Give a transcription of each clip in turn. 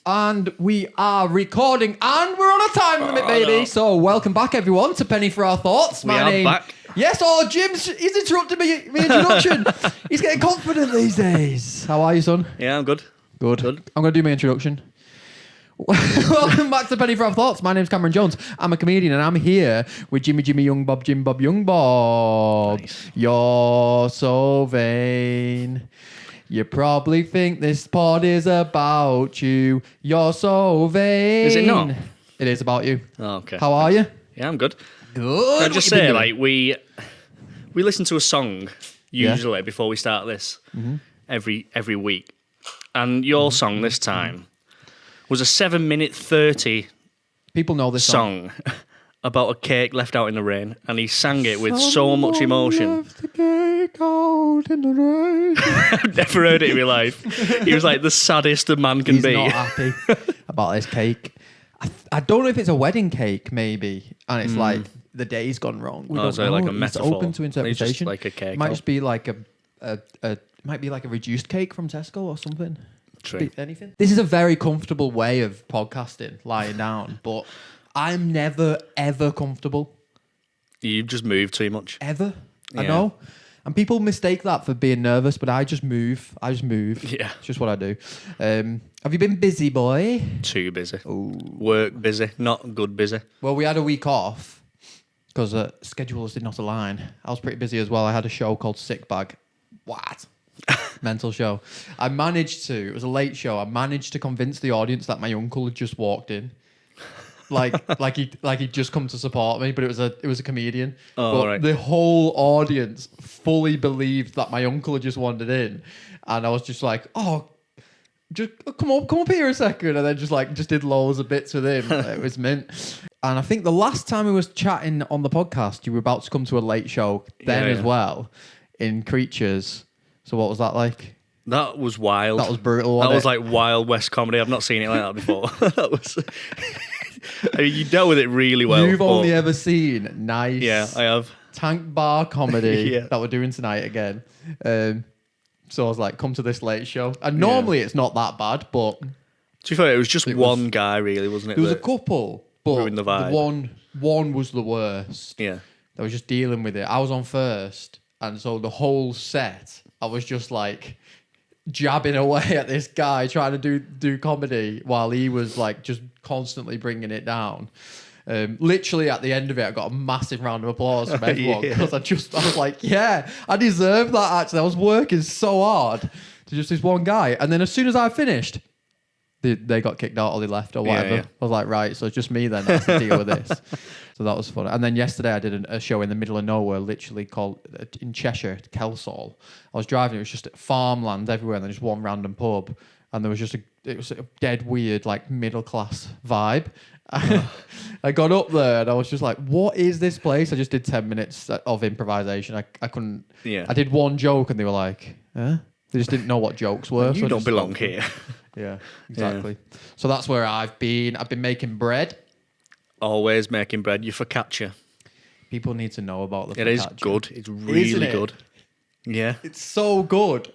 And we are recording, and we're on a time limit, baby. No. So welcome back, everyone, to Penny for Our Thoughts. We are back. Yes, he's interrupted my introduction. He's getting confident these days. How are you, son? Yeah, I'm good. Good. I'm going to do my introduction. Welcome back to Penny for Our Thoughts. My name's Cameron Jones. I'm a comedian, and I'm here with Jimmy Young Bob Young Bob. Nice. You're so vain. You probably think this pod is about you. You're so vain. Is it not? It is about you. Oh, okay. How are you? Yeah, I'm good. Good. Can I just say, like, we listen to a song usually before we start this every week, and your song this time was a 7-minute 30 people know this song about a cake left out in the rain, and he sang it with so much emotion. Left the cake out in the rain. I've never heard it in my life. He was like the saddest a man can be. He's not happy about this cake. I don't know if it's a wedding cake, maybe, and it's like the day's gone wrong. We don't know. Like a metaphor. It's open to interpretation. It's just like a cake. It might just be like might be like a reduced cake from Tesco or something. True. Anything. This is a very comfortable way of podcasting, lying down, but I'm never ever comfortable. You've just moved too much. Ever. Yeah. I know. And people mistake that for being nervous, but I just move. Yeah. It's just what I do. Have you been busy, boy? Too busy. Ooh. Work busy. Not good busy. Well, we had a week off because schedules did not align. I was pretty busy as well. I had a show called Sick Bag. What? Mental show. It was a late show. I managed to convince the audience that my uncle had just walked in. like he'd just come to support me, but it was a comedian. Oh, but right. The whole audience fully believed that my uncle had just wandered in, and I was just like, oh, just come up here a second, and then just did loads of bits with him. It was mint. And I think the last time we was chatting on the podcast, you were about to come to a late show then as well in Creatures. So what was that like? That was wild. That was brutal. That was like Wild West comedy. I've not seen it like that before. That was. I mean, you dealt with it really well. You've only ever seen nice. Yeah, I have. Tank bar comedy that we're doing tonight again. So I was like, come to this late show. And normally it's not that bad, but to be fair, it was just one guy, really, wasn't it? There was a couple, but ruined the vibe. One was the worst. Yeah. I was just dealing with it. I was on first, and so the whole set, I was just like jabbing away at this guy trying to do comedy while he was like just constantly bringing it down. Literally at the end of it, I got a massive round of applause from everyone because I was like, yeah, I deserve that. Actually, I was working so hard to just this one guy, and then as soon as I finished, they got kicked out or they left or whatever. I was like, right, so it's just me then. I have to deal with this. So that was fun. And then yesterday I did a show in the middle of nowhere, literally called in Cheshire, Kelsall. I was driving, it was just farmland everywhere, and then just one random pub, and there was it was a dead weird like middle class vibe. I got up there and I was just like, what is this place? I just did 10 minutes of improvisation. I couldn't. Yeah. I did one joke and they were like, huh? They just didn't know what jokes were. You don't belong here. Yeah, exactly. Yeah. So that's where I've been. I've been making bread. Always making bread. You focaccia. People need to know about the focaccia. It is good. It's really good. Yeah. It's so good.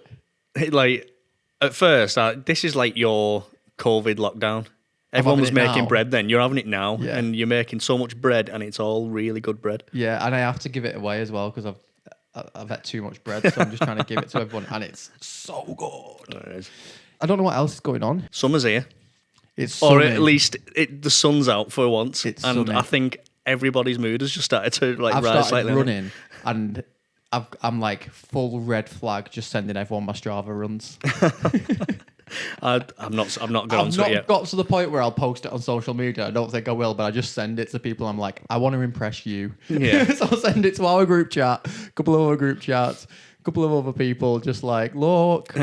At first, this is like your COVID lockdown. Everyone was making bread then. You're having it now. Yeah. And you're making so much bread, and it's all really good bread. Yeah, and I have to give it away as well because I've had too much bread, so I'm just trying to give it to everyone, and it's so good. It is. I don't know what else is going on. Summer's here. It's sunny. Or at least the sun's out for once. It's and sunny. I think everybody's mood has just started to I've rise started slightly. Running, and I'm like full red flag, just sending everyone my Strava runs. I'm not going to it yet. I've not got to the point where I'll post it on social media. I don't think I will, but I just send it to people. I'm like, I want to impress you. Yeah. So I'll send it to our group chat, a couple of other group chats, a couple of other people, just like, look,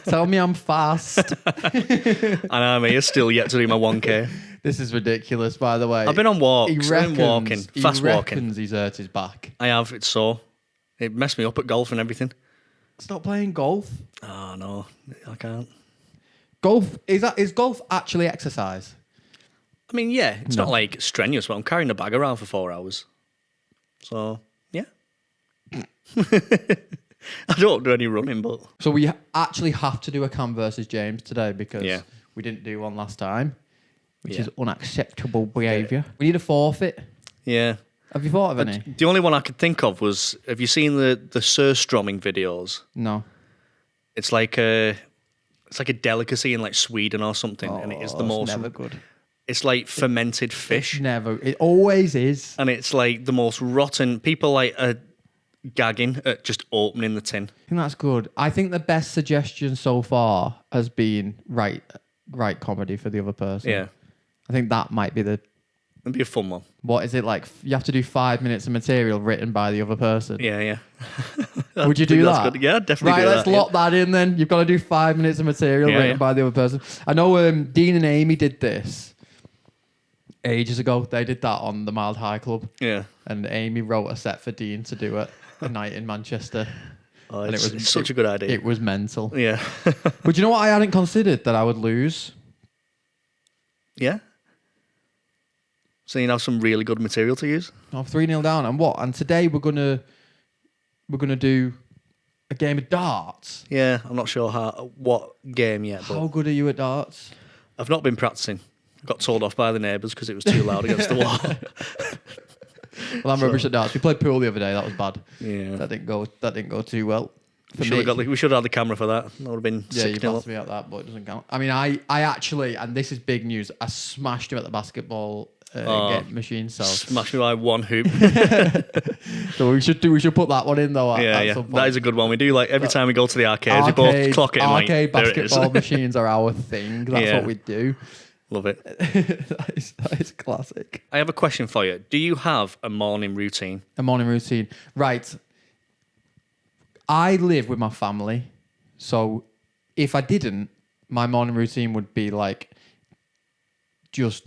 tell me I'm fast. And I'm here still yet to do my 1K. This is ridiculous, by the way. I've been on walks. He reckons walking. he's hurt his back. I have. It's sore. It messed me up at golf and everything. Stop playing golf. Oh, no. I can't. Golf, is golf actually exercise? I mean, yeah, it's not like strenuous, but I'm carrying a bag around for 4 hours. So, yeah. I don't do any running, but... So we actually have to do a Cam versus James today because We didn't do one last time, which Yeah. is unacceptable behaviour. We need a forfeit. Yeah. Have you thought of any? The only one I could think of was, have you seen the surströmming videos? No. It's like a delicacy in like Sweden or something, and it is the most. Never good. It's like fermented fish, Never. It always is. and it's like the most rotten. People like are gagging at just opening the tin. I think that's good. I think the best suggestion so far has been right comedy for the other person. Yeah, I think that might be the. it'd be a fun one. What is it like? You have to do 5 minutes of material written by the other person. Yeah, yeah. Would you I do think that? that's good. Yeah, I'd definitely. Right, do let's that, lock that in then. You've got to do 5 minutes of material Yeah, written yeah. by the other person. I know Dean and Amy did this ages ago. They did that on the Mild High Club. Yeah. And Amy wrote a set for Dean to do it a night in Manchester. Oh, And it's such a good idea. It was mental. Yeah. But you know what I hadn't considered that I would lose? Yeah. So you have some really good material to use. I'm 3-0 down. And what? And today we're gonna do a game of darts. Yeah, I'm not sure what game yet, but How good are you at darts? I've not been practicing. Got told off by the neighbours because it was too loud against the wall. Well, I'm rubbish at darts. We played pool the other day. That was bad. Yeah. That didn't go too well. For We me. should have had the camera for that. That would have been Yeah, you 6-0 up. passed me at that, but it doesn't count. I mean, I actually, and this is big news, I smashed him at the basketball game machine. So Smashed me by one hoop. so we should put that one in though. Yeah, at yeah. some point. That is a good one. We do like every time we go to the arcades, we both clock it and like, arcade there it is. basketball machines are our thing. That's Yeah. what we do. Love it. that is classic. I have a question for you. Do you have a morning routine? A morning routine, right? I live with my family, so if I didn't, my morning routine would be like just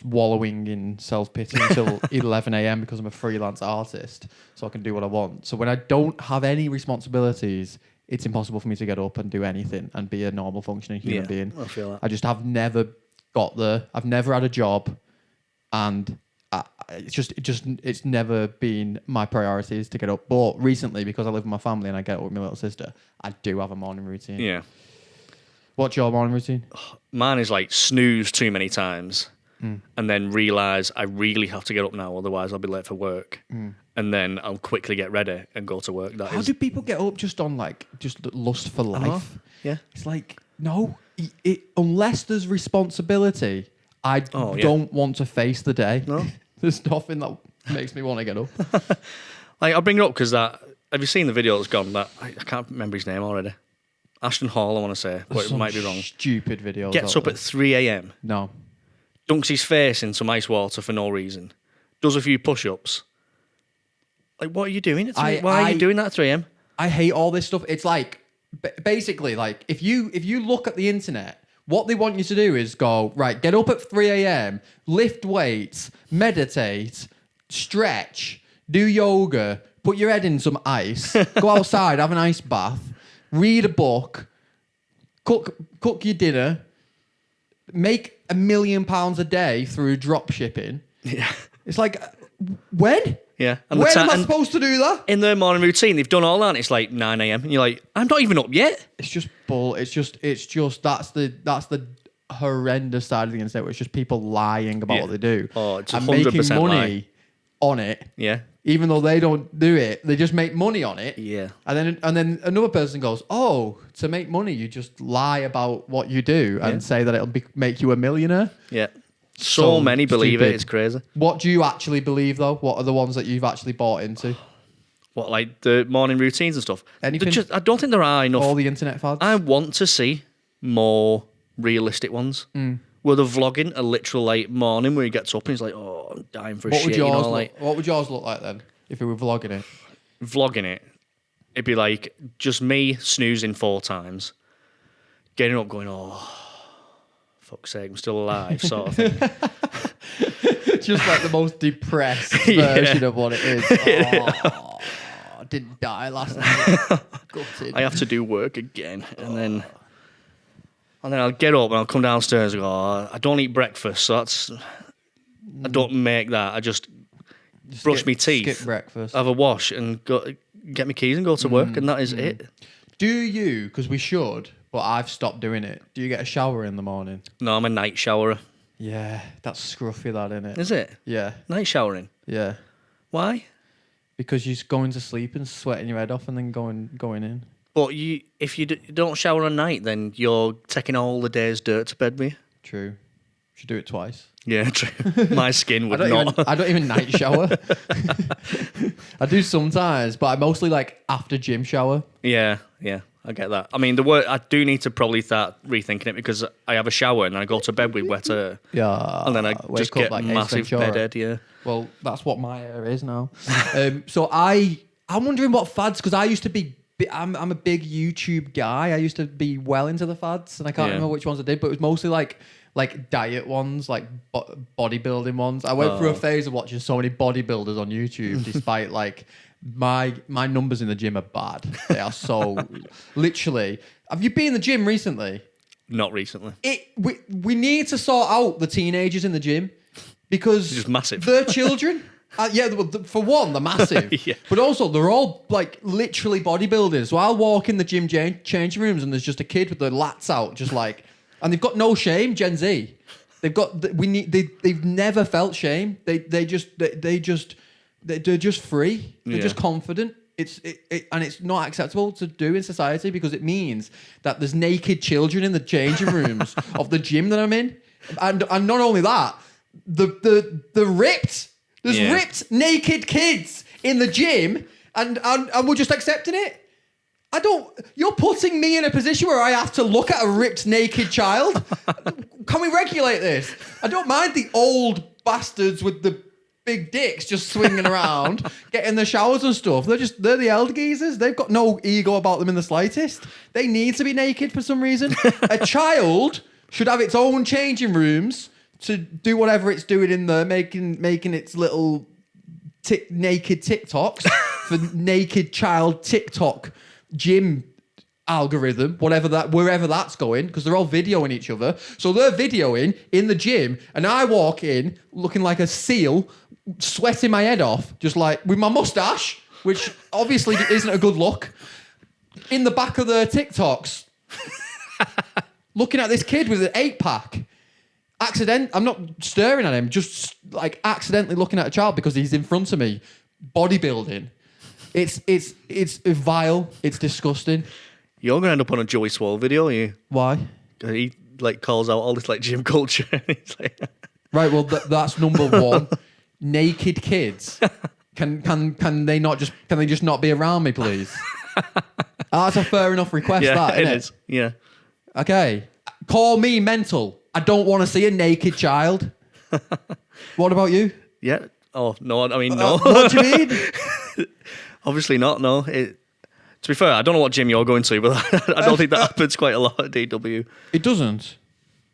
wallowing in self-pity until 11 a.m. because I'm a freelance artist, so I can do what I want. So when I don't have any responsibilities, it's impossible for me to get up and do anything and be a normal functioning human being. I feel that. I just have never got there. I've never had a job, and it's never been my priorities to get up. But recently, because I live with my family and I get up with my little sister, I do have a morning routine. Yeah. What's your morning routine? Mine is like snooze too many times and then realise I really have to get up now, otherwise I'll be late for work. And then I'll quickly get ready and go to work. How do people get up just on just lust for life? Yeah. It's like, no, unless there's responsibility, I don't want to face the day. No. There's nothing that makes me want to get up. Like, I'll bring it up because have you seen the video that's gone? That I can't remember his name already. Ashton Hall, I want to say, but it might be wrong. Stupid video. Gets up at 3 a.m. No. Dunks his face in some ice water for no reason. Does a few push-ups. Like, what are you doing at 3? Why are you doing that at 3 a.m.? I hate all this stuff. It's like, basically, like, if you look at the internet, what they want you to do is go, right, get up at 3 a.m., lift weights, meditate, stretch, do yoga, put your head in some ice, go outside, have an ice bath, read a book, cook your dinner, make £1 million a day through drop shipping. Yeah. It's like, when? Yeah. And When am I supposed to do that? in their morning routine, they've done all that and it's like 9 a.m. And you're like, I'm not even up yet. It's just bull. It's just that's the horrendous side of the internet where it's just people lying about Yeah. what they do. Oh, it's and 100% making money lie. on it. Yeah. Even though they don't do it, they just make money on it. Yeah. And then another person goes, "Oh, to make money, you just lie about what you do and say that it'll make you a millionaire." Yeah. So many believe stupid. it. It's crazy. What do you actually believe, though? What are the ones that you've actually bought into? What, like the morning routines and stuff? Anything? I don't think there are enough. All the internet fads? I want to see more realistic ones. Where the vlogging a literal like morning where he gets up and he's like, "Oh, I'm dying for a What shit." what would yours look like then if we were vlogging it? Vlogging it, it'd be like just me snoozing 4 times, getting up, going, "Oh, fuck's sake, I'm still alive," sort of thing. Just like the most depressed version of what it is. Oh, I didn't die last night. Gutted. I have to do work again, and then I'll get up and I'll come downstairs and go, "Oh, I don't eat breakfast, so I don't make that. I just brush my teeth, Skip breakfast. have a wash, and get my keys and go to work, and that is it." Do you, because we should, but I've stopped doing it. Do you get a shower in the morning? No, I'm a night showerer. Yeah, that's scruffy, that, isn't it? Is it? Yeah, Night showering? yeah. Why? Because you're going to sleep and sweating your head off and then going in. But if you don't shower at night, then you're taking all the day's dirt to bed with you. True. Should do it twice. Yeah, true. My skin would not. I don't even night shower. I do sometimes, but I mostly like after gym shower. Yeah, I get that. I mean, the word I do need to probably start rethinking it because I have a shower and then I go to bed with wet hair. Yeah. And then I just get like massive bedhead, yeah. Well, that's what my hair is now. So I'm wondering what fads, because I used to be, I'm a big YouTube guy. I used to be well into the fads, and I can't remember which ones I did, but it was mostly like diet ones, like bodybuilding ones. I went through a phase of watching so many bodybuilders on YouTube, despite like my numbers in the gym are bad. They are so literally. Have you been in the gym recently? Not recently. We need to sort out the teenagers in the gym because They're just massive. They're children. Yeah, for one, they're massive. Yeah. But also, they're all like literally bodybuilders. So I'll walk in the gym changing rooms and there's just a kid with the lats out, just like, and they've got no shame. Gen Z, they've never felt shame. They're just free. They're just confident. And it's not acceptable to do in society because it means that there's naked children in the changing rooms of the gym that I'm in, and not only that, the ripped. There's ripped naked kids in the gym, and we're just accepting it. You're putting me in a position where I have to look at a ripped naked child. Can we regulate this? I don't mind the old bastards with the big dicks just swinging around, getting the showers and stuff. They're the elder geezers. They've got no ego about them in the slightest. They need to be naked for some reason. A child should have its own changing rooms to do whatever it's doing in there, making its little naked TikToks for naked child TikTok gym algorithm, wherever that's going, because they're all videoing each other. So they're videoing in the gym, and I walk in looking like a seal, sweating my head off, just like with my mustache, which obviously isn't a good look, in the back of their TikToks, looking at this kid with an 8-pack. I'm not staring at him, just like accidentally looking at a child because he's in front of me, bodybuilding. It's vile. It's disgusting. You're gonna end up on a Joey Swole video, are you? Why? He like calls out all this like gym culture. It's like... Right. Well, that's number one. Naked kids. Can they just not be around me, please? That's a fair enough request. Yeah, that it innit? is. Yeah. Okay. Call me mental. I don't want to see a naked child. What about you? Yeah. Oh no. I mean, no. What do you mean? Obviously not. No. To be fair, I don't know what gym you're going to, but I don't think that happens quite a lot at DW. It doesn't.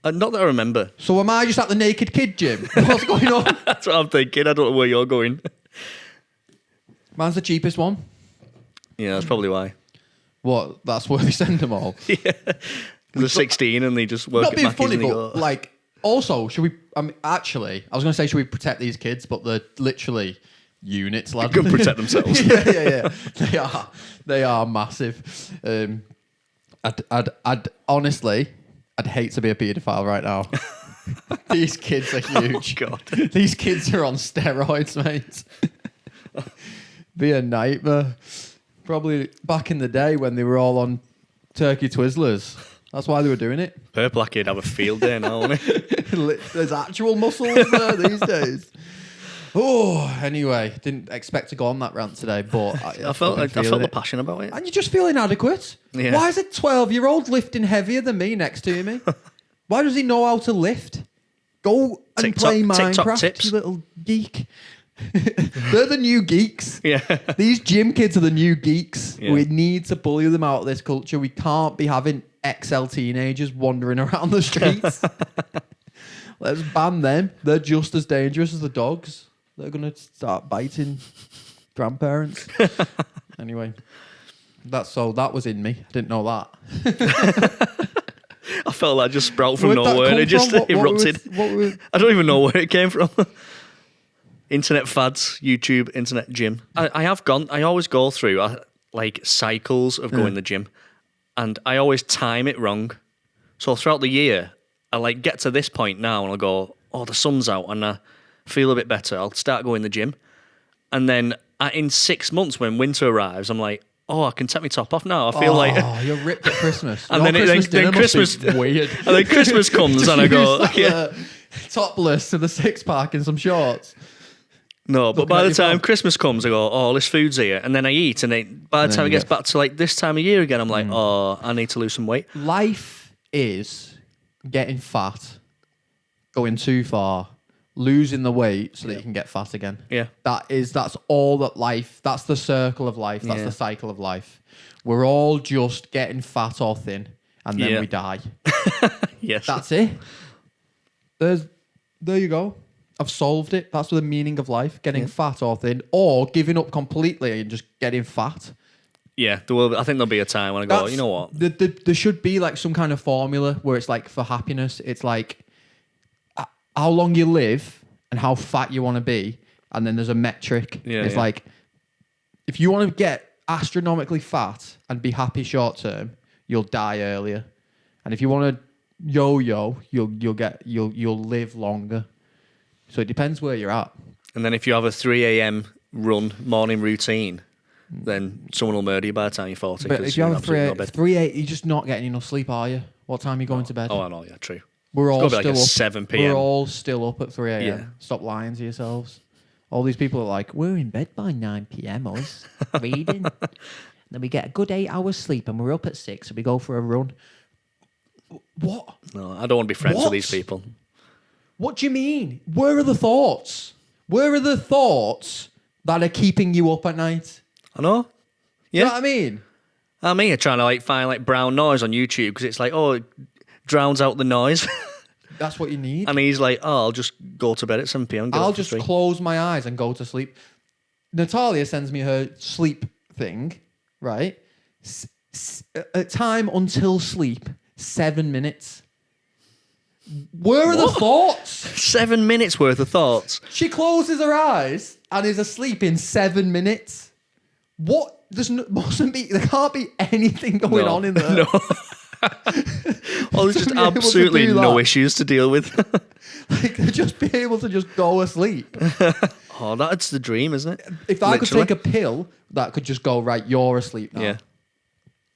Not that I remember. So am I just at the naked kid gym? What's going on? That's what I'm thinking. I don't know where you're going. Mine's the cheapest one. Yeah, that's probably why. What? That's where they send them all. Yeah. They're 16 and they just work Not at being Mackey's funny, and they but go... like, also, should we? Actually, I was going to say, should we protect these kids? But they're literally units, lad. They can protect themselves. yeah. They are massive. I'd honestly, I'd hate to be a paedophile right now. These kids are huge. Oh, God. These kids are on steroids, mate. Be a nightmare. Probably back in the day when they were all on Turkey Twizzlers. That's why they were doing it. Purple Kid have a field day now, won't it? There's actual muscles there these days. Oh, anyway, didn't expect to go on that rant today, but I felt the passion about it. And you just feel inadequate. Yeah. Why is a 12-year-old lifting heavier than me next to me? Why does he know how to lift? Go and play Minecraft, tips. you little geek. They're the new geeks. Yeah. These gym kids are the new geeks. Yeah. We need to bully them out of this culture. We can't be having XL teenagers wandering around the streets. Let's ban them. They're just as dangerous as the dogs. They're going to start biting grandparents. Anyway, that was in me. I didn't know that. I felt that just sprout from Where'd that nowhere and come it just from? erupted. What were I don't even know where it came from. Internet fads, YouTube, internet gym. I always go through like cycles of going to the gym. and I always time it wrong. So throughout the year, I like get to this point now and I'll go, oh, the sun's out and I feel a bit better. I'll start going to the gym. And then in 6 months when winter arrives, I'm like, oh, I can take my top off now. I feel like... Oh, you're ripped at Christmas. And then Christmas... weird. And then Christmas comes and I go... Yeah. Topless to the six-pack in some shorts. No, but by the time Christmas comes, I go, oh, this food's here. And then I eat. And then by the time it gets back to like this time of year again, I'm like, oh, I need to lose some weight. Life is getting fat, going too far, losing the weight so that you can get fat again. Yeah. That's all that life, that's the circle of life, that's the cycle of life. We're all just getting fat or thin, and then we die. Yes. That's it. There you go. I've solved it. That's the meaning of life, getting fat or thin, or giving up completely and just getting fat. Yeah, I think there'll be a time when I go, you know what? There should be like some kind of formula where it's like for happiness, it's like how long you live and how fat you want to be. And then there's a metric. It's like, if you want to get astronomically fat and be happy short term, you'll die earlier. And if you want to yo-yo, you'll live longer. So it depends where you're at. And then if you have a 3 a.m. run morning routine, then someone will murder you by the time you're 40. But if you have a 3 8, you're just not getting enough sleep, are you? What time are you going to bed? Oh, I know, yeah, true. We're all still like up. 7 p.m. We're all still up at 3 a.m. Yeah. Stop lying to yourselves. All these people are like, we're in bed by 9 p.m. us, reading. Then we get a good 8 hours sleep and we're up at 6 and we go for a run. What? No, I don't want to be friends with these people. What do you mean? Where are the thoughts? Where are the thoughts that are keeping you up at night? I know. Yeah. You know what I mean? I'm here trying to like find like brown noise on YouTube because it's like, oh, it drowns out the noise. That's what you need. And he's like, oh, I'll just go to bed at 7 p.m. I'll just close my eyes and go to sleep. Natalia sends me her sleep thing, right? Time until sleep, 7 minutes. Where are the thoughts? 7 minutes worth of thoughts. She closes her eyes and is asleep in 7 minutes. What? There can't be anything going on in there. No. Well, there's just absolutely no issues to deal with. Like, just be able to just go asleep. Oh, that's the dream, isn't it? If I could take a pill, that could just go, right, you're asleep now. Yeah.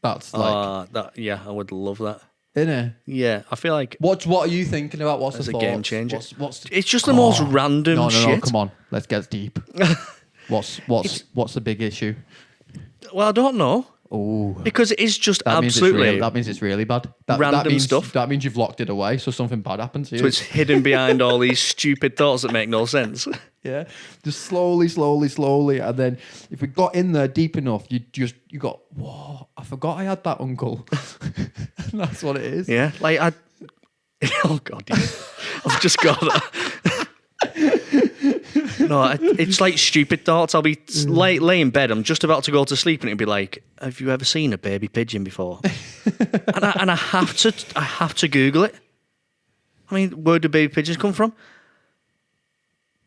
That's like... I would love that. Innit? Yeah, I feel like... What are you thinking about? What's the thoughts? a game changer. What's it's just the most random shit. No, come on. Let's get deep. What's the big issue? Well, I don't know. Oh, because it is just absolutely... That means it's really bad. Random stuff. That means you've locked it away, so something bad happened to you. So it's hidden behind all these stupid thoughts that make no sense. Yeah, just slowly, and then if we got in there deep enough, you got, whoa, I forgot I had that uncle. And that's what it is. Yeah, like oh God, yeah. I've just got that. No, it's like stupid thoughts. I'll be lay in bed. I'm just about to go to sleep, and it'll be like, "Have you ever seen a baby pigeon before?" and I have to Google it. I mean, where do baby pigeons come from?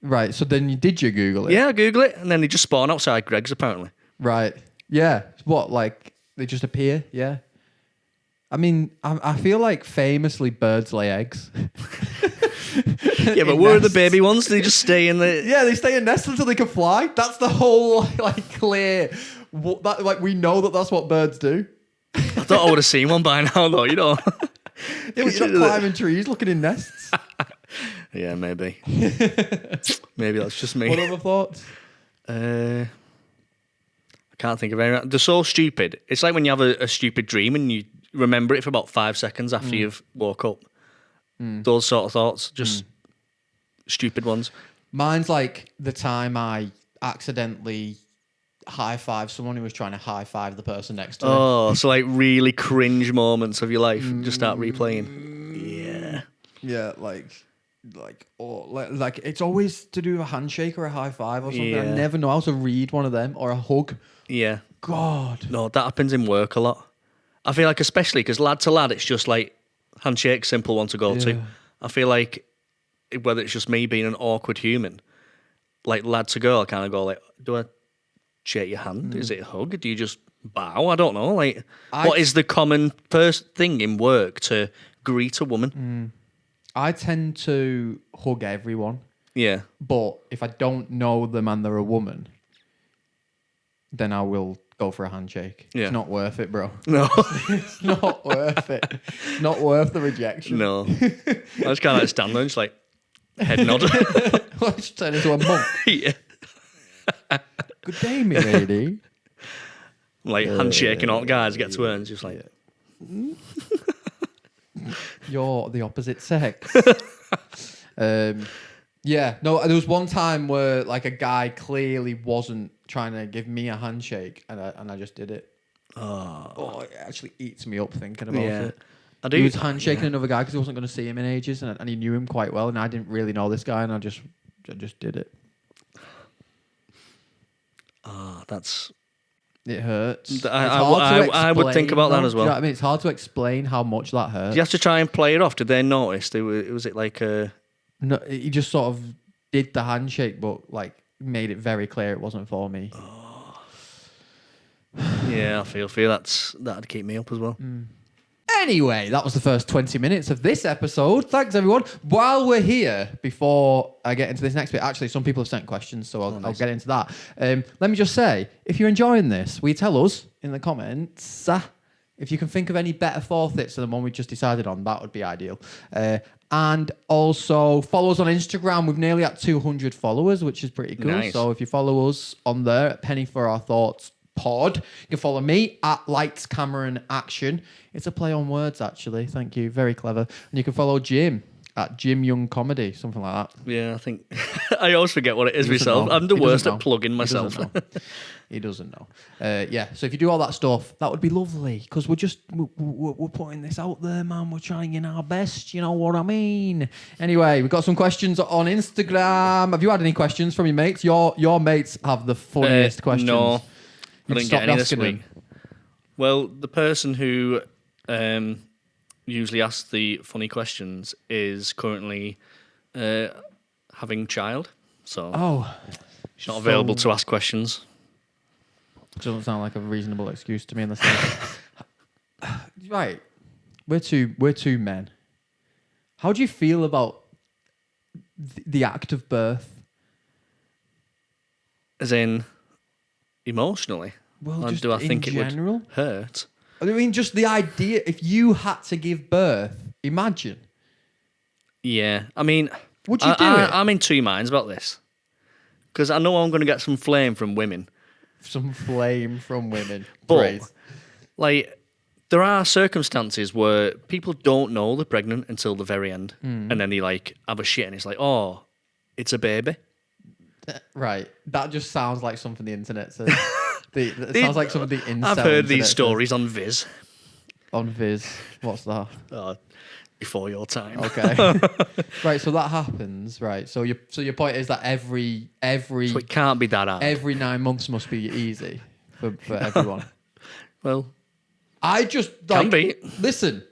Right. So then did you Google it? Yeah, I Google it, and then they just spawn outside Greg's apparently. Right. Yeah. What? Like they just appear? Yeah. I mean, I feel like famously birds lay eggs. Yeah, but where are the baby ones? They just stay in the... Yeah, they stay in nests until they can fly. That's the whole, like, clear... we know that that's what birds do. I thought I would have seen one by now, though, you know. Yeah, you're not climbing trees, looking in nests. Yeah, maybe. Maybe that's just me. What other thoughts? I can't think of any. They're so stupid. It's like when you have a stupid dream and you remember it for about 5 seconds after you've woke up. Those sort of thoughts, just stupid ones. Mine's like the time I accidentally high-fived someone who was trying to high-five the person next to me. Oh, so like really cringe moments of your life just start replaying. Yeah. Yeah, like it's always to do with a handshake or a high-five or something. Yeah. I never know how to read one of them, or a hug. Yeah. God. No, that happens in work a lot. I feel like especially because lad to lad, it's just like handshake, simple one to go to. I feel like whether it's just me being an awkward human, like lad to girl, I kind of go like, do I shake your hand? Is it a hug? Do you just bow. I don't know. Like, what is the common first thing in work to greet a woman? I tend to hug everyone, Yeah. but if I don't know them and they're a woman, then I will go for a handshake. Yeah. It's not worth it, bro. No. It's not worth it. It's not worth the rejection. No. I just kind of like stand there and just like head nod. Let's turn into a monk. Yeah. Good day, me lady. Like handshaking all the guys get to her and just like... You're the opposite sex. Yeah, no, there was one time where like a guy clearly wasn't trying to give me a handshake and I just did it. Oh, it actually eats me up thinking about it. He was handshaking another guy because he wasn't going to see him in ages and he knew him quite well and I didn't really know this guy and I just did it. That's... It hurts. I would think about that as well. Do you know what I mean? It's hard to explain how much that hurts. Did you have to try and play it off? Did they notice? Was it like a... No, he just sort of did the handshake, but like made it very clear it wasn't for me. Yeah, I feel that'd keep me up as well. Anyway, that was the first 20 minutes of this episode. Thanks, everyone. While we're here, before I get into this next bit, actually, some people have sent questions, so I'll get into that. Let me just say, if you're enjoying this, will you tell us in the comments if you can think of any better forfeits than the one we just decided on? That would be ideal. And also, follow us on Instagram. We've nearly at 200 followers, which is pretty cool. Nice. So if you follow us on there at Penny for Our Thoughts Pod, you can follow me at Lights, Camera and Action. It's a play on words, actually. Thank you. Very clever. And you can follow Jim at Jim Young Comedy, something like that. Yeah, I think I always forget what it is myself. Know. I'm the He worst doesn't at plugging myself. He doesn't know. Yeah, so if you do all that stuff, that would be lovely because we're putting this out there, man. We're trying our best. You know what I mean? Anyway, we've got some questions on Instagram. Have you had any questions from your mates? Your mates have the funniest questions. No, You've I didn't get any this asking week. them. Well, the person who usually asks the funny questions is currently having child, so she's not available to ask questions. Doesn't sound like a reasonable excuse to me in the sense. Right, we're two men. How do you feel about the act of birth? As in, emotionally? Well, Or just do I think in general? it would hurt? I mean, just the idea. If you had to give birth, imagine. Yeah, I mean, Would you do it? I'm in two minds about this because I know I'm going to get some flame from women. Some flame from women. But, Great. like, there are circumstances where people don't know they're pregnant until the very end. And then they, like, have a shit and it's like, oh, it's a baby. Right. That just sounds like something the internet says. It sounds like something the incel I've heard these internet stories on Viz. says. On Viz. What's that? Before your time. Okay. Right, so that happens, right? So your point is that every So it can't be that hard. every 9 months must be easy for everyone. Well, I just can be. Listen,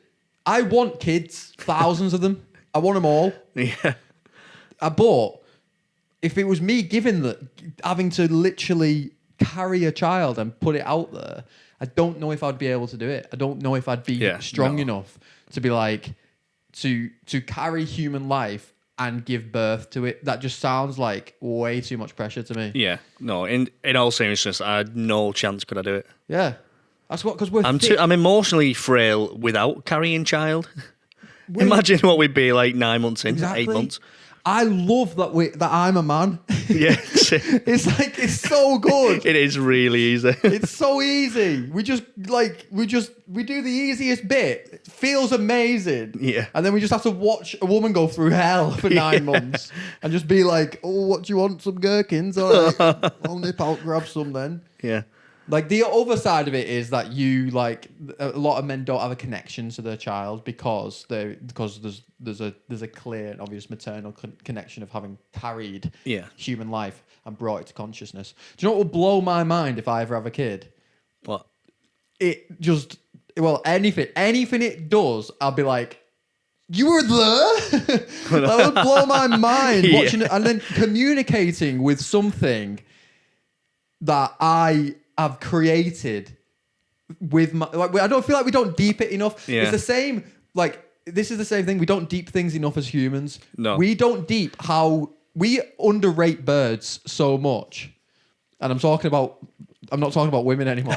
I want kids, thousands of them. I want them all. Yeah. But if it was me having to literally carry a child and put it out there, I don't know if I'd be able to do it. I don't know if I'd be strong enough to be like to carry human life and give birth to it. That just sounds like way too much pressure to me. Yeah. No, in all seriousness, I had no chance could I do it. Yeah. That's what, because we're I'm emotionally frail without carrying child. Imagine what we'd be like 9 months in, Exactly. 8 months. I love that I'm a man. Yeah. It's so good. It is really easy. It's so easy. We do the easiest bit. It feels amazing. Yeah. And then we just have to watch a woman go through hell for 9 months and just be like, oh, what do you want? Some gherkins? All right. I'll nip out, grab some then. Yeah. Like the other side of it is that a lot of men don't have a connection to their child because there's a clear and obvious maternal connection of having carried human life and brought it to consciousness. Do you know what will blow my mind if I ever have a kid? What? Anything it does, I'll be like, you were there? That would blow my mind watching it and then communicating with something that I have created with my like. I don't feel like we don't deep it enough. Yeah. It's the same. Like this is the same thing. We don't deep things enough as humans. No. We don't deep how we underrate birds so much. And I'm not talking about women anymore.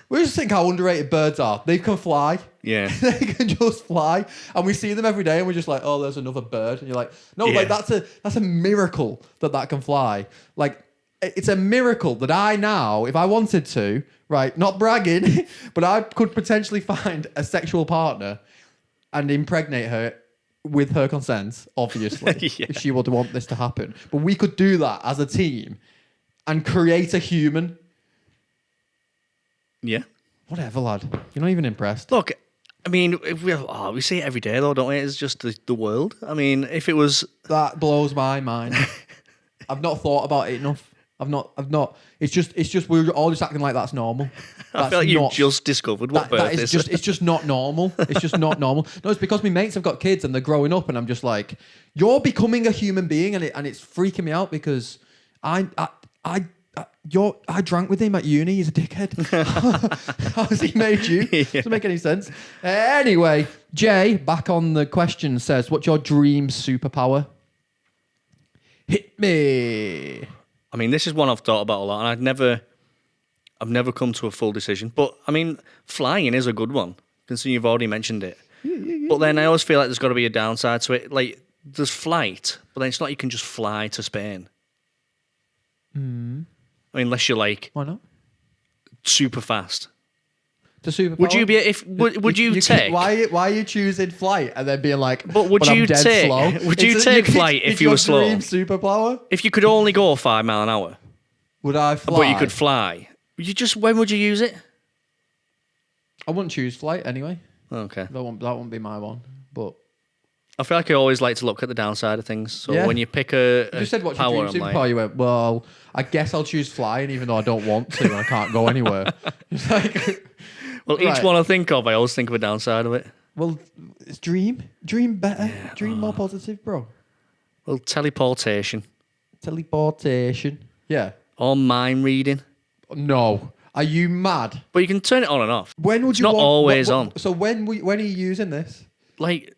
We just think how underrated birds are. They can fly. Yeah. They can just fly. And we see them every day and we're just like, oh, there's another bird. And you're like, no, Yeah. like that's a miracle that can fly. Like, it's a miracle that I now, if I wanted to, right, not bragging, but I could potentially find a sexual partner and impregnate her with her consent, obviously, Yeah. if she would want this to happen. But we could do that as a team and create a human. Yeah. Whatever, lad. You're not even impressed. Look, I mean, we see it every day, though, don't we? It's just the world. I mean, if it was... That blows my mind. I've not thought about it enough. I've not. It's just we're all just acting like that's normal. I feel like you've just discovered what birth is. It's just not normal. It's just not normal. No, it's because my mates have got kids and they're growing up and I'm just like, you're becoming a human being and it's freaking me out because I drank with him at uni. He's a dickhead. How has he made you? Yeah. Doesn't make any sense. Anyway, Jay, back on the question, says, what's your dream superpower? Hit me. I mean, this is one I've thought about a lot, and I've never come to a full decision. But I mean, flying is a good one, considering you've already mentioned it. But then I always feel like there's got to be a downside to it. Like there's flight, but then it's not like you can just fly to Spain. I mean, unless you're like Why not? super fast. The superpower. Would you be would you take? Why are you choosing flight and then being like? But would I'm you dead take? slow? Would you take flight if you were slow? It's your dream superpower. If you could only go 5 miles an hour, Would I fly? but you could fly, when would you use it? I wouldn't choose flight anyway. Okay. That won't be my one. But I feel like I always like to look at the downside of things. So Yeah. when you pick a you just said what's power, your I'm dream like, superpower? You went, well, I guess I'll choose flying, even though I don't want to and I can't go anywhere. It's like, well, each Right. one I think of, I always think of a downside of it. well, it's dream better, dream more positive, bro. Well, teleportation Teleportation, yeah. or mind reading, No, are you mad? but you can turn it on and off. When would It's you? not always on. So when are you using this? Like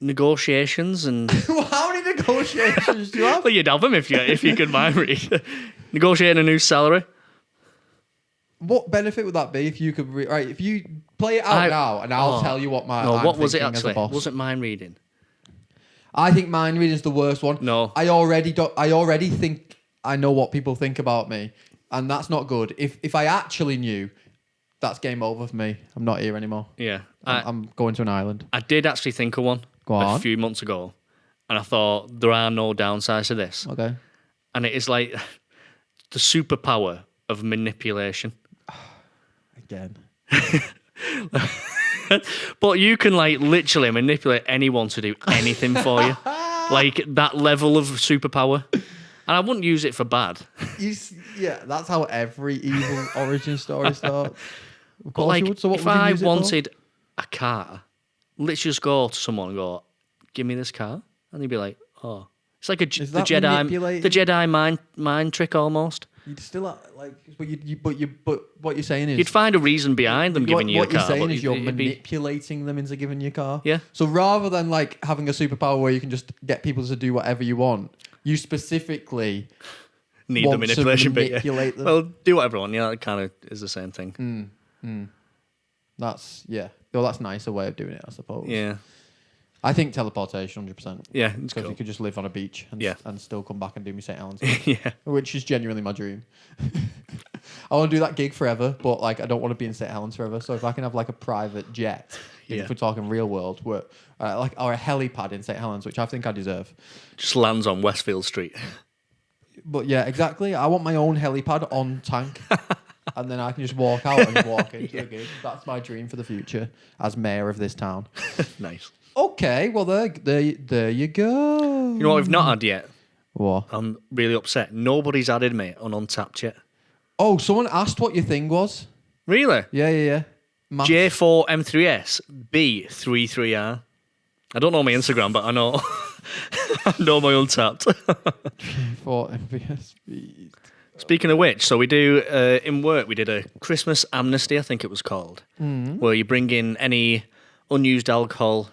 negotiations and How many negotiations do you have? well, you'd have them if you could mind read. Negotiating a new salary. What benefit would that be if you could? Right, if you play it out now, and I'll tell you what my. No, I'm what was it thinking as a actually? boss. Was it mind reading? I think mind reading is the worst one. No. I already think I know what people think about me, and that's not good. If I actually knew, that's game over for me. I'm not here anymore. Yeah, I'm going to an island. I did actually think of one Go a on. few months ago, and I thought there are no downsides to this, Okay. and it is like the superpower of manipulation. Again. But you can like literally manipulate anyone to do anything for you, like that level of superpower. And I wouldn't use it for bad. Yeah, that's how every evil origin story starts. Of But course like, you would. So what if would you I use it for? wanted a car, literally just go to someone and go, "Give me this car," and they'd be like, "Oh." It's like Is the that manipulating? Jedi mind trick almost. You'd still like, but what you're saying is You'd find a reason behind them giving you a what car. you're saying but is you're it'd be- manipulating them into giving you a car. Yeah. So rather than like having a superpower where you can just get people to do whatever you want, you specifically need the want to manipulation bit. Yeah. manipulate them. Well, do whatever one. Yeah, that kind of is the same thing. That's Well, that's a nicer way of doing it, I suppose. Yeah, I think teleportation, 100%. yeah, it's Because cool. you could just live on a beach and still come back and do me St. Helens, Yeah, which is genuinely my dream. I want to do that gig forever, but like I don't want to be in St. Helens forever. So if I can have like a private jet, Yeah. if we're talking real world, or a helipad in St. Helens, which I think I deserve. just lands on Westfield Street. But yeah, exactly. I want my own helipad on tank. And then I can just walk out and walk into the gig. That's my dream for the future as mayor of this town. Nice. Okay, well there you go. You know what we've not had yet? What? I'm really upset. Nobody's added me on Untapped yet. Oh, someone asked what your thing was. Really? Yeah. Maths. J4M3S B33R. I don't know my Instagram, but I know I know my Untapped. For MVS speed. Speaking of which, so we do in work. We did a Christmas amnesty, I think it was called, where you bring in any unused alcohol,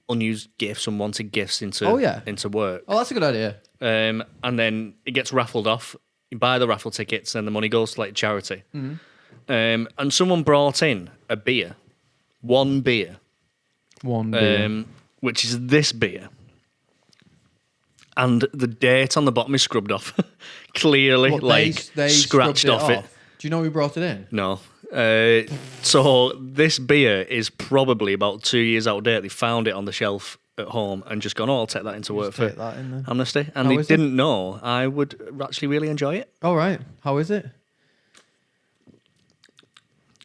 unused gifts, unwanted gifts into work. Oh, that's a good idea. And then it gets raffled off. You buy the raffle tickets, and the money goes to like charity. And someone brought in a beer, one beer, which is this beer. And the date on the bottom is scrubbed off. Clearly, they scratched off it. Do you know who brought it in? No. So this beer is probably about 2 years out of date. They found it on the shelf at home and just gone, I'll take that into work for amnesty. And they didn't know I would actually really enjoy it. All right. How is it?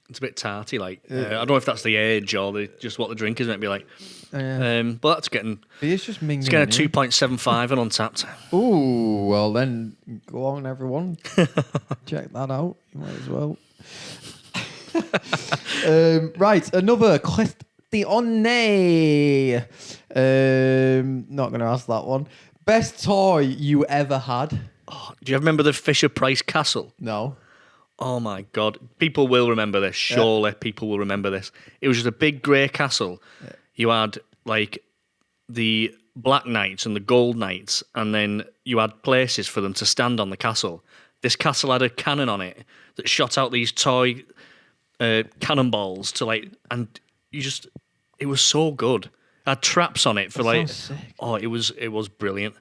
It's a bit tarty, I don't know if that's the age or just what the drink is meant to be like. But that's getting... It's just mingling. It's getting a 2.75 and Untapped. Ooh, well then, go on everyone. Check that out. You might as well. Right, another question. Not going to ask that one. Best toy you ever had? Oh, do you remember the Fisher-Price castle? No. Oh my God. People will remember this. Surely people will remember this. It was just a big grey castle. Yeah. You had like the black knights and the gold knights, and then you had places for them to stand on the castle. This castle had a cannon on it that shot out these toy cannonballs to and it was so good. It had traps on it for sick. Oh, it was brilliant.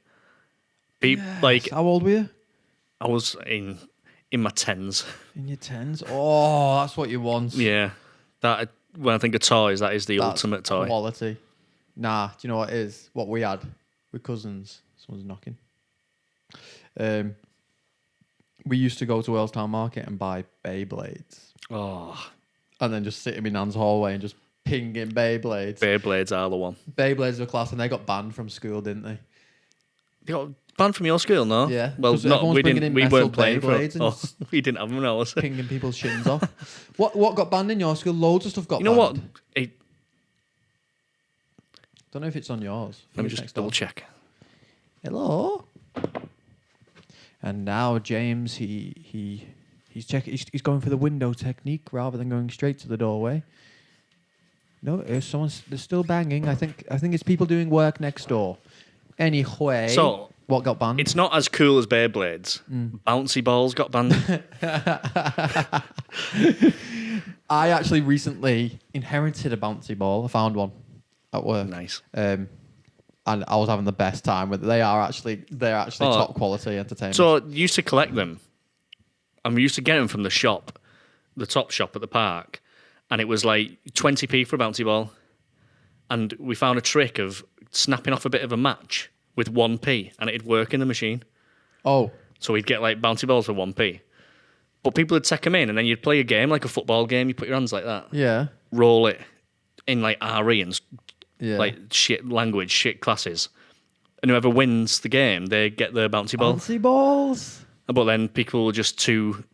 Yes. How old were you? I was in my tens. In your tens? Oh, that's what you want. Yeah. That when I think of toys, that is the ultimate toy. Quality. Nah, do you know what it is? What we had with cousins. Someone's knocking. We used to go to Walestown Market and buy Beyblades. Oh. And then just sit in my nan's hallway and just pinging Beyblades. Beyblades are the one. Beyblades were class, and they got banned from school, didn't they? They got banned from your school, no? Yeah. Well, not we didn't. We weren't playing for. We didn't have them. No, pinging people's shins off. What got banned in your school? Loads of stuff got banned. You know what? Don't know if it's on yours. Let me just double check. Hello. And now James, he's checking. He's going for the window technique rather than going straight to the doorway. No, they're still banging. I think it's people doing work next door. Anyway, so what got banned? It's not as cool as Beyblades. Bouncy balls got banned. I actually recently inherited a bouncy ball. I found one at work. Nice. And I was having the best time with it. They're actually top quality entertainment. So I used to collect them. And we used to get them from the shop, the top shop at the park. And it was like 20p for a bouncy ball. And we found a trick of snapping off a bit of a match with 1p, and it'd work in the machine. Oh. So we'd get like bouncy balls for 1p. But people would take them in, and then you'd play a game, like a football game. You put your hands like that. Yeah. Roll it in like RE and like shit language, shit classes. And whoever wins the game, they get the bouncy ball. Bouncy balls. But then people were just too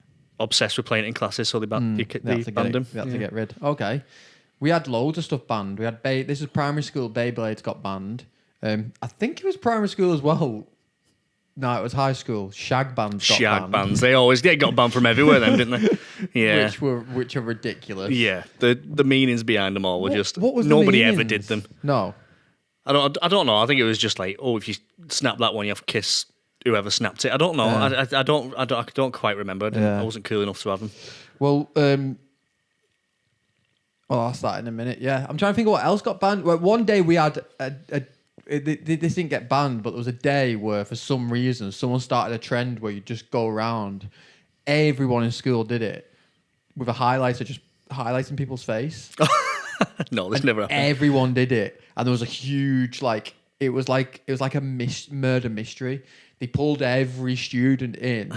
obsessed with playing it in classes, so they banned them. They had to get rid. Okay. We had loads of stuff banned. We had this is primary school. Beyblades got banned. I think it was primary school as well. No, it was high school. Shag bands got banned. Shag bands. They got banned from everywhere then, didn't they? Yeah. Which are ridiculous. Yeah. The meanings behind them all were just what was nobody ever did them. No. I don't know. I think it was just like, if you snap that one, you have to kiss whoever snapped it. I don't know. I don't quite remember. I wasn't cool enough to have them. Well, I'll ask that in a minute. Yeah, I'm trying to think of what else got banned. Well, one day we had this didn't get banned, but there was a day where for some reason someone started a trend where you just go around. Everyone in school did it with a highlighter, just highlighting people's face. No, this never happened. Everyone did it, and there was a huge it was like a murder mystery. They pulled every student in.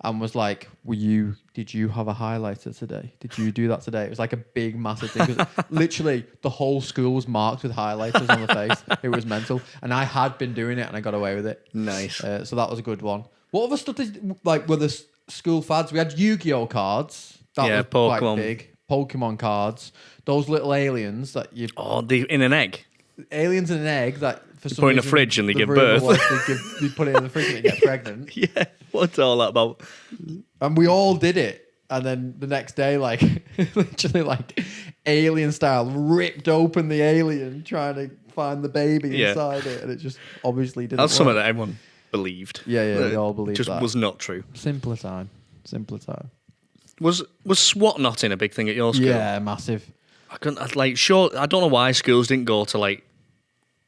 And was like, did you have a highlighter today? Did you do that today? It was like a big, massive thing. Literally, the whole school was marked with highlighters on the face. It was mental. And I had been doing it and I got away with it. Nice. So that was a good one. What other stuff were the school fads? We had Yu-Gi-Oh cards. That was Pokemon. Quite big. Pokemon cards. Those little aliens that you... Oh, in an egg. Aliens in an egg that for some put it in a reason, fridge and they the give rumour birth. was they put it in the fridge and they get pregnant. Yeah, what's all that about? And we all did it. And then the next day, like, literally, like, alien style, ripped open the alien trying to find the baby inside it. And it just obviously didn't That's work. something that everyone believed. Yeah, we all believed just that. was not true. Simpler time. Was SWAT knotting a big thing at your school? Yeah, massive. I couldn't, I don't know why schools didn't go to, like,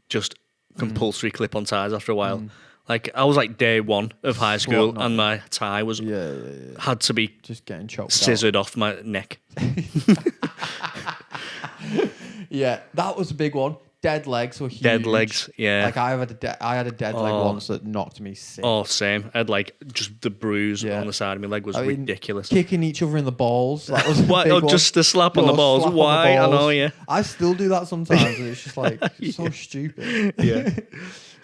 just compulsory clip-on ties after a while. Like, I was like day one of high school and my tie was had to be just getting choked scissored off my neck. Yeah, that was a big one. Dead legs were huge. Dead legs, yeah. Like I had a dead leg once that knocked me sick. Oh, same. I had like just the bruise on the side of my leg was ridiculous. Kicking each other in the balls. That was a Why? big Oh, one. just a slap on the balls. Why? I know, yeah. I still do that sometimes, and it's just like so stupid. Yeah.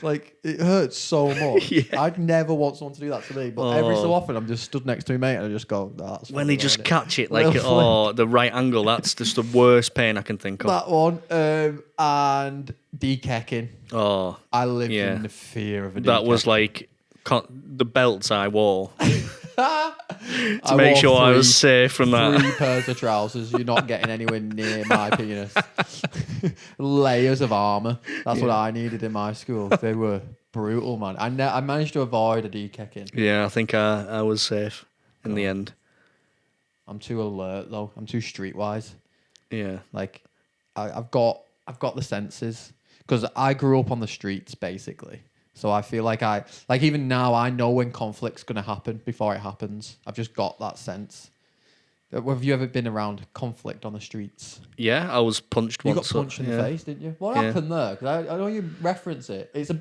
Like it hurts so much. Yeah. I'd never want someone to do that to me, but every so often I'm just stood next to my mate and I just go, "That's when they just catch it like Little the right angle. That's just the worst pain I can think of. that one." And dekecking. Oh, I lived in the fear of a that was dekeck. like the belts I wore to I make wore sure I was safe from that. 3 pairs of trousers. You're not getting anywhere near my penis. Layers of armour. That's what I needed in my school. They were brutal, man. I managed to avoid a dekecking. Yeah, I think I was safe in the end. I'm too alert though. I'm too streetwise. Yeah. Like I've got the senses because I grew up on the streets basically. So I feel like even now I know when conflict's going to happen before it happens. I've just got that sense. Have you ever been around conflict on the streets? Yeah, I was punched You once. got punched in the face, didn't you? What happened there? Because I know you reference it. This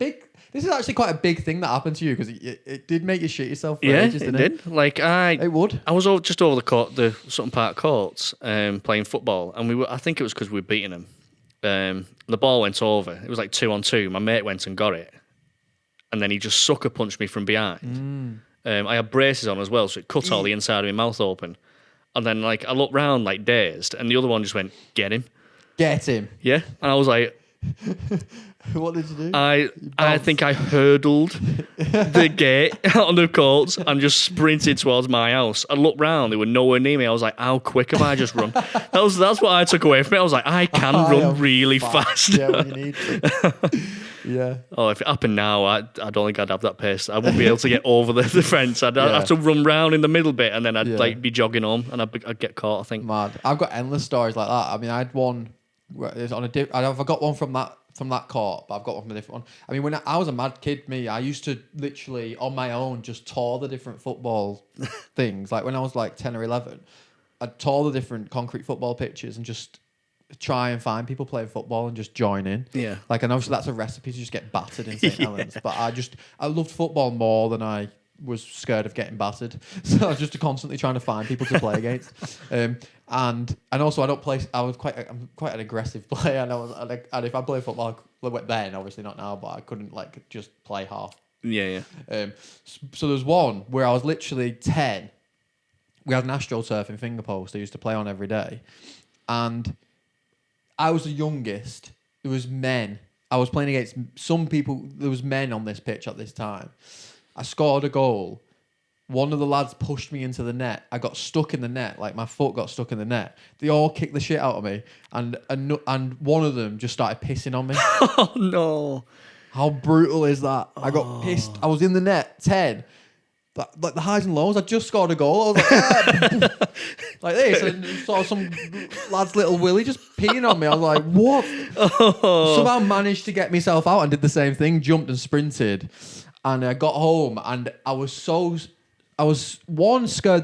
is actually quite a big thing that happened to you because it did make you shit yourself for ages, it didn't it? did. Like It would. I was just over the court, the Sutton Park courts, playing football, and I think it was because we were beating them. The ball went over. It was like 2-on-2. My mate went and got it. And then he just sucker punched me from behind. I had braces on as well, so it cut all the inside of my mouth open. And then like I looked round like dazed, and the other one just went, "Get him." Get him. Yeah, and I was like, What did you do? I think I hurdled the gate out on the courts and just sprinted towards my house. I looked round, they were nowhere near me. I was like, how quick have I just run? That's what I took away from it. I was like, I can run really fast. Yeah, when you need to. Yeah. Oh, if it happened now, I don't think I'd have that pace. I wouldn't be able to get over the fence. I'd have to run round in the middle bit, and then I'd like be jogging home, and I'd get caught. I think. Mad. I've got endless stories like that. I mean, I had one. I've got one from that court, but I've got one from a different one. I mean, when I was a mad kid, I used to literally on my own just tour the different football things. Like when I was like 10 or 11, I'd tour the different concrete football pitches and just try and find people playing football and just join in. Yeah. Like, and obviously that's a recipe to just get battered in St. Helens. But I loved football more than I was scared of getting battered. So I was just constantly trying to find people to play against. And also I don't play. I'm quite an aggressive player, and if I play football, then obviously not now, but I couldn't like just play half. Yeah. So there's one where I was literally 10. We had an AstroTurf in Fingerpost I used to play on every day, and I was the youngest. There was men. I was playing against some people. There was men on this pitch at this time. I scored a goal. One of the lads pushed me into the net. I got stuck in the net, like my foot got stuck in the net. They all kicked the shit out of me, and one of them just started pissing on me. Oh no! How brutal is that? I got pissed. I was in the net, 10. Like the highs and lows. I just scored a goal. I was like, like this, and saw some lad's little willy just peeing on me. I was like, what? Somehow managed to get myself out and did the same thing. Jumped and sprinted, and I got home, and I was scared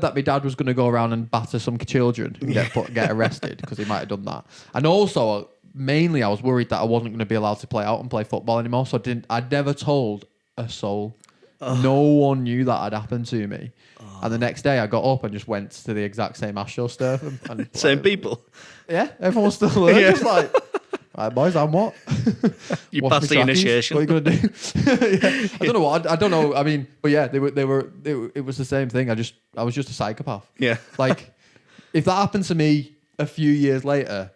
that my dad was going to go around and batter some children and get arrested because he might have done that, and also mainly I was worried that I wasn't going to be allowed to play out and play football anymore. So I'd never told a soul. No one knew that had happened to me. And the next day I got up and just went to the exact same AstroTurf. And Same people. Yeah, everyone was still there. Just like, right, boys, I'm what? You passed the initiation. What are you going to do? Yeah. I don't know what. I don't know. I mean, but yeah, it was the same thing. I was just a psychopath. Yeah. Like, if that happened to me a few years later,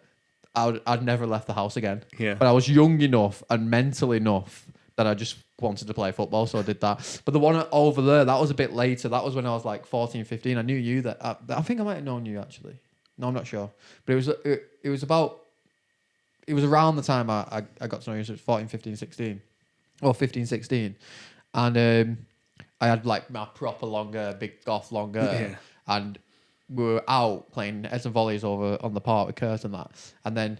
I'd never left the house again. Yeah. But I was young enough and mental enough that I just wanted to play football, so I did that. But the one over there, that was a bit later. That was when I was like 14, 15. I knew you that. I think I might have known you actually. No, I'm not sure. But it was around the time I got to know you, so it was 14, 15, 16. Or 15, 16. And I had like my proper longer, big goth longer. Yeah. And we were out playing heads and volleys over on the park with Kurt and that. And then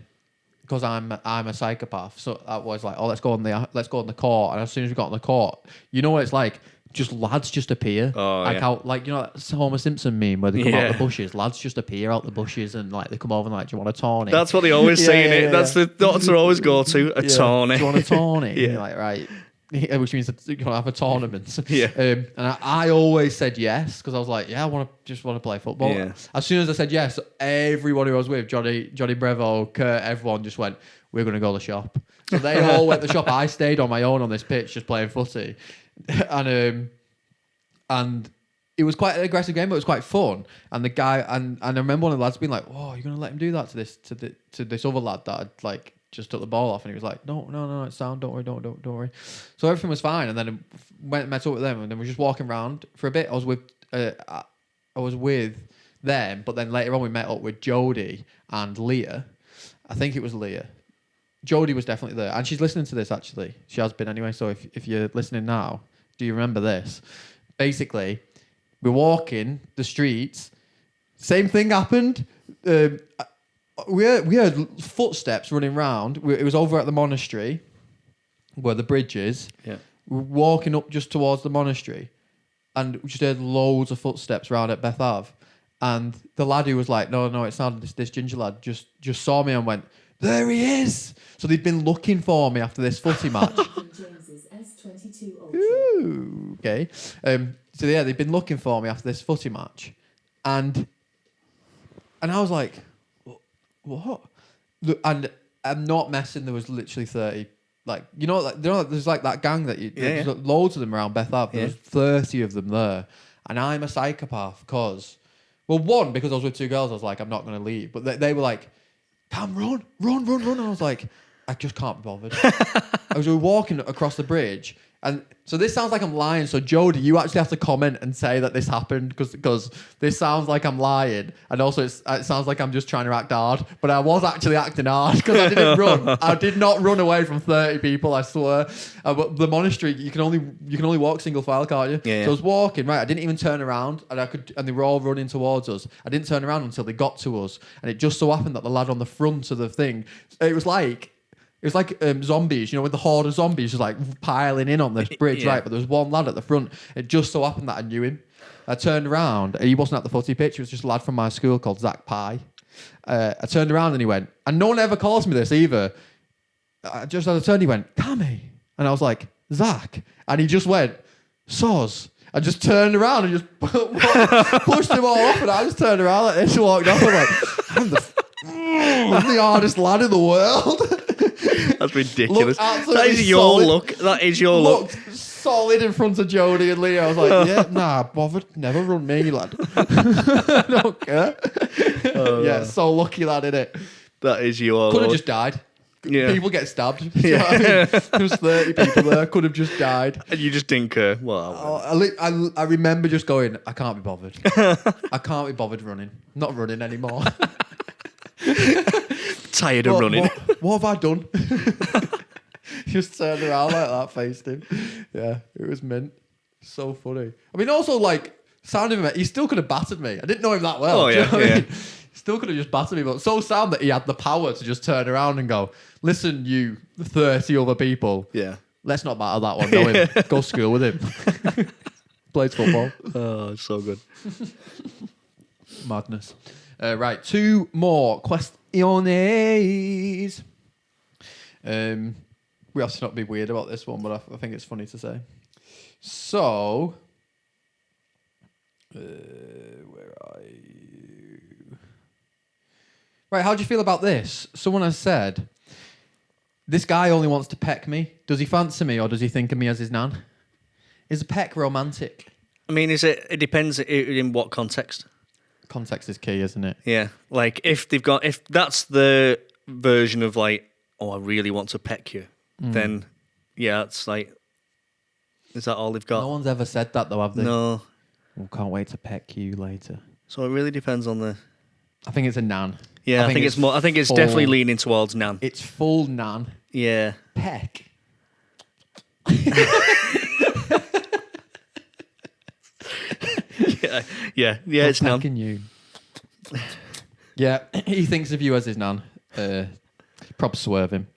because I'm a psychopath, so I was like, oh, let's go on the court. And as soon as we got on the court, you know what it's like? Just lads just appear. Oh, like yeah. out, like you know that Homer Simpson meme where they come out the bushes. Lads just appear out the bushes and like they come over and like, do you want a tawny? That's what they always say in it. That's the doctor always go to, a tawny. Do you want a tawny? Yeah. And you're like, right. Which means that you're going to have a tournament. Yeah. And I always said yes because I was like, yeah, I just want to play football. Yeah. As soon as I said yes, everyone who I was with, Johnny Brevo, Kurt, everyone just went, we're going to go to the shop. So they all went to the shop. I stayed on my own on this pitch just playing footy. And it was quite an aggressive game, but it was quite fun. And the guy, and I remember one of the lads being like, "Oh, you're gonna let him do that to this other lad that had like just took the ball off?" And he was like, "No, it's sound. Don't worry, don't worry." So everything was fine. And then met up with them, and then we were just walking around for a bit. I was with them, but then later on we met up with Jodie and Leah. I think it was Leah. Jodie was definitely there, and she's listening to this actually. She has been anyway. So if you're listening now, do you remember this? Basically, we're walking the streets. Same thing happened. We heard footsteps running round. It was over at the monastery, where the bridge is. Yeah. We were walking up just towards the monastery, and we just heard loads of footsteps round at Beth Ave. And the lad who was like, no, it's not this ginger lad, just saw me and went, there he is. So they'd been looking for me after this footy match. James's S22 Ultra. Ooh, okay. So yeah, they'd been looking for me after this footy match, and I was like, what? And I'm not messing. There was literally 30. Like there's like that gang that there's loads of them around Beth Ave. There's 30 of them there, and I'm a psychopath because, well, one because I was with two girls. I was like, I'm not going to leave, but they were like, Cam, run. And I was like, I just can't be bothered. I was walking across the bridge. And so this sounds like I'm lying. So Jodie, you actually have to comment and say that this happened because this sounds like I'm lying. And also it sounds like I'm just trying to act hard. But I was actually acting hard because I didn't run. I did not run away from 30 people, I swear. But the monastery, you can only walk single file, can't you? Yeah. So I was walking, right? I didn't even turn around and they were all running towards us. I didn't turn around until they got to us. And it just so happened that the lad on the front of the thing, it was like zombies, you know, with the horde of zombies just like piling in on this bridge, right? But there was one lad at the front. It just so happened that I knew him. I turned around and he wasn't at the footy pitch. It was just a lad from my school called Zach Pye. I turned around and he went, and no one ever calls me this either. Just as I turned, he went, Cammy. And I was like, Zach. And he just went, Soz. I just turned around and just pushed him all off. And I just turned around like this and walked off. I'm like, I'm the hardest lad in the world. That's ridiculous. That is your look. That is your look. Solid in front of Jodie and Leah. I was like, yeah, nah, bothered. Never run me, lad. I don't care. So lucky lad, innit? That is your Could have look. just died. Yeah. People get stabbed. Do you know what I mean? There was 30 people there. Could have just died. And you just didn't care. Well, I remember just going, I can't be bothered. I can't be bothered running. Not running anymore. tired of running. What have I done? Just turned around like that, faced him. Yeah, it was mint. So funny. I mean, also, like, sounding him, he still could have battered me. I didn't know him that well. Oh, do you yeah, know what I yeah. mean? He still could have just battered me, but so sound that he had the power to just turn around and go, listen, you 30 other people. Yeah. Let's not battle that one. Know him. Go school with him. Plays football. Oh, it's so good. Madness. Right, two more questions. We have to not be weird about this one, but I think it's funny to say. So, where are you? Right, how do you feel about this? Someone has said, this guy only wants to peck me. Does he fancy me or does he think of me as his nan? Is a peck romantic? I mean, it depends in what context. Context is key, isn't it? Yeah. Like if that's the version of like, oh, I really want to peck you, then yeah, it's like, is that all they've got? No one's ever said that though, have they? No. Oh, can't wait to peck you later. So it really depends on the. I think it's a nan. Yeah, I think it's more. I think it's definitely leaning towards nan. It's full nan. Yeah. Peck. Yeah. It's nan. Pecking you. Yeah, he thinks of you as his nan. Proper swerve him.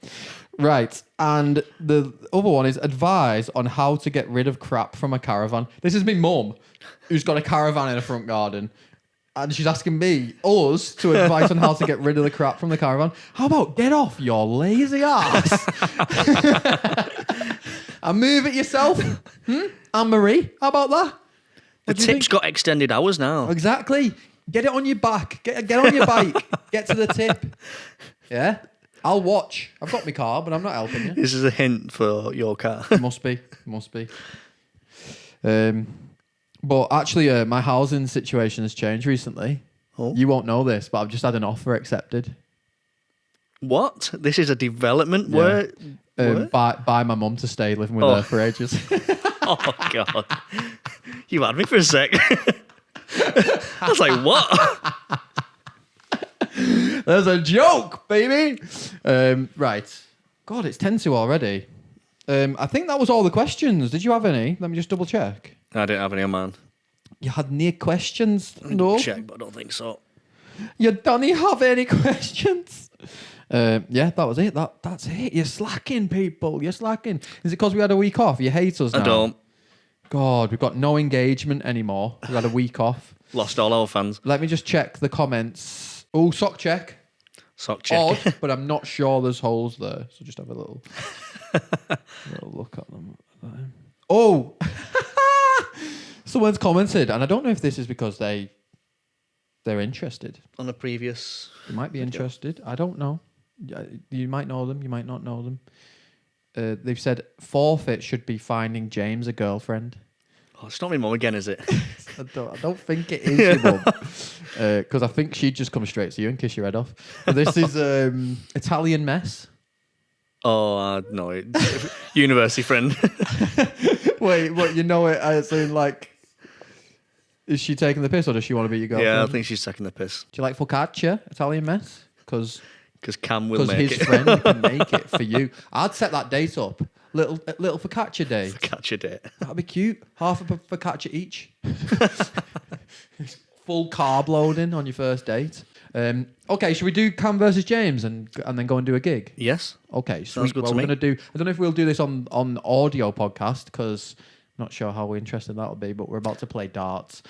Right, and the other one is advise on how to get rid of crap from a caravan. This is me mum, who's got a caravan in her front garden, and she's asking us to advise on how to get rid of the crap from the caravan. How about get off your lazy ass and move it yourself? Anne-Marie, how about that? The tip's got extended hours now. Exactly. Get it on your back. Get on your bike. Get to the tip. Yeah? I'll watch. I've got my car, but I'm not helping you. This is a hint for your car. Must be. But actually, my housing situation has changed recently. Oh. You won't know this, but I've just had an offer accepted. What? This is a development? Yeah. Where? By my mum to stay living with her for ages. Oh, God. You had me for a sec. I was like, what? There's a joke, baby. Right. God, it's 10 to already. I think that was all the questions. Did you have any? Let me just double check. I didn't have any on mine. You had any questions? No. Check, but I don't think so. You don't have any questions? Yeah, that was it. That's it. You're slacking, people. You're slacking. Is it because we had a week off? You hate us now? I don't. God, we've got no engagement anymore. We had a week off. Lost all our fans. Let me just check the comments. Oh, sock check. Sock check. Odd, but I'm not sure there's holes there. So just have a little look at them. Oh! Someone's commented, and I don't know if this is because they're interested. On a previous... You might be interested. I don't know. You might know them. You might not know them. They've said forfeit should be finding James a girlfriend. Oh, it's not my mum again, is it? I don't think it is your mum. Because I think she'd just come straight to you and kiss your head off. But this is Italian mess. Oh, no. University friend. Wait, what? You know it as in like... Is she taking the piss or does she want to be your girlfriend? Yeah, I think she's taking the piss. Do you like focaccia, Italian mess? Because Cam will make his it. friend can make it for you. I'd set that date up. Little focaccia day. Focaccia day. That'd be cute. Half a focaccia each. Full carb loading on your first date. Okay, should we do Cam versus James and then go and do a gig? Yes. Okay, Sounds sweet. good Well, to we're me. gonna do. I don't know if we'll do this on audio podcast because not sure how interesting that'll be. But we're about to play darts.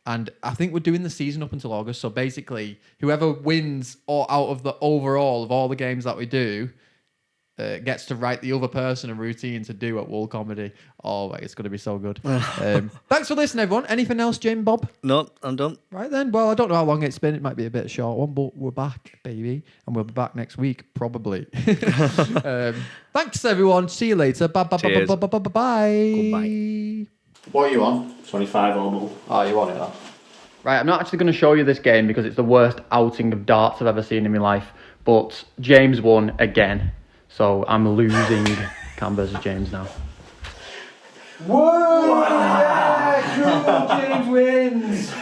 And I think we're doing the season up until August. So basically, whoever wins or out of the overall of all the games that we do gets to write the other person a routine to do at Wool Comedy. Oh, it's going to be so good. Thanks for listening, everyone. Anything else, Jim Bob? No, I'm done. Right then. Well, I don't know how long it's been. It might be a bit short one, but we're back, baby. And we'll be back next week, probably. Thanks, everyone. See you later. Bye. Cheers. Bye. Goodbye. What are you on? 25 or Oh, you want it, though? Right, I'm not actually going to show you this game because it's the worst outing of darts I've ever seen in my life. But James won again. So I'm losing Cam versus James now. Whoa! Yeah! James wins!